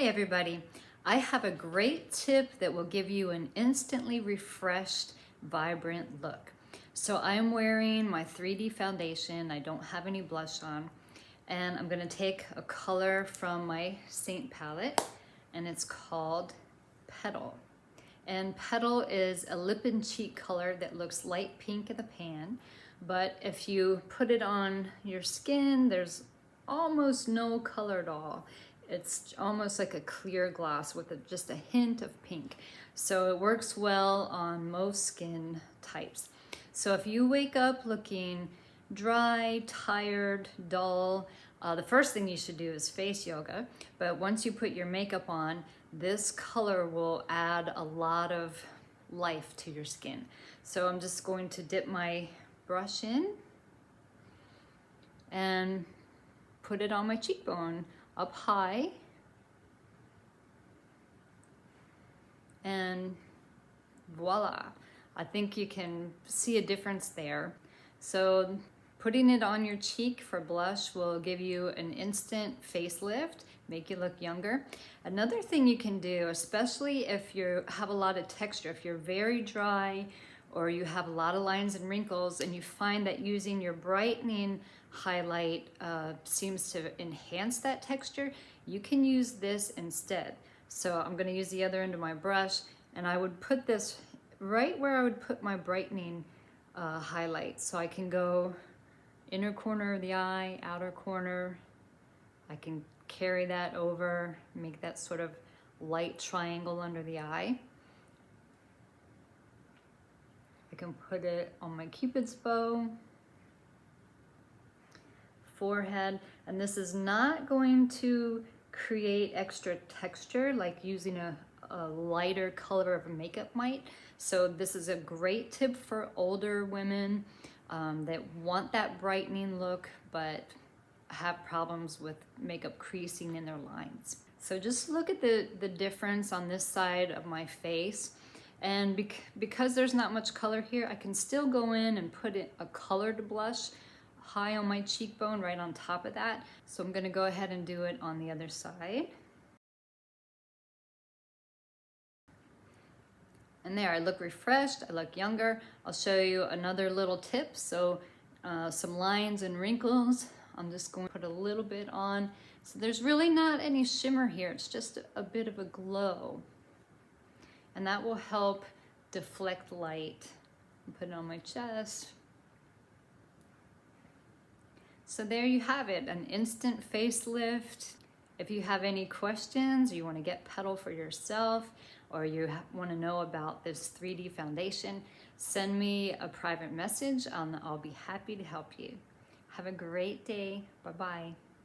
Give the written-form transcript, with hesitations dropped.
Hi everybody. I have a great tip that will give you an instantly refreshed, vibrant look. So I'm wearing my 3D foundation. I don't have any blush on. And I'm gonna take a color from my Saint palette, and it's called Petal. And Petal is a lip and cheek color that looks light pink in the pan, but if you put it on your skin, there's almost no color at all. It's almost like a clear gloss with just a hint of pink. So it works well on most skin types. So if you wake up looking dry, tired, dull, the first thing you should do is face yoga. But once you put your makeup on, this color will add a lot of life to your skin. So I'm just going to dip my brush in and put it on my cheekbone up high, and voila. I think you can see a difference there. So putting it on your cheek for blush will give you an instant facelift, make you look younger. Another thing you can do, especially if you have a lot of texture, if you're very dry or you have a lot of lines and wrinkles and you find that using your brightening highlight seems to enhance that texture, you can use this instead. So I'm gonna use the other end of my brush, and I would put this right where I would put my brightening highlight. So I can go inner corner of the eye, outer corner. I can carry that over, make that sort of light triangle under the eye. I can put it on my Cupid's bow, forehead, and this is not going to create extra texture like using a lighter color of makeup might. So this is a great tip for older women that want that brightening look but have problems with makeup creasing in their lines. So just look at the difference on this side of my face. And because there's not much color here, I can still go in and put a colored blush high on my cheekbone, right on top of that. So I'm gonna go ahead and do it on the other side. And there, I look refreshed, I look younger. I'll show you another little tip. So some lines and wrinkles, I'm just going to put a little bit on. So there's really not any shimmer here, it's just a bit of a glow. And that will help deflect light. Put it on my chest. So there you have it, an instant facelift. If you have any questions, or you want to get Petal for yourself, or you want to know about this 3D foundation, send me a private message and I'll be happy to help you. Have a great day. Bye-bye.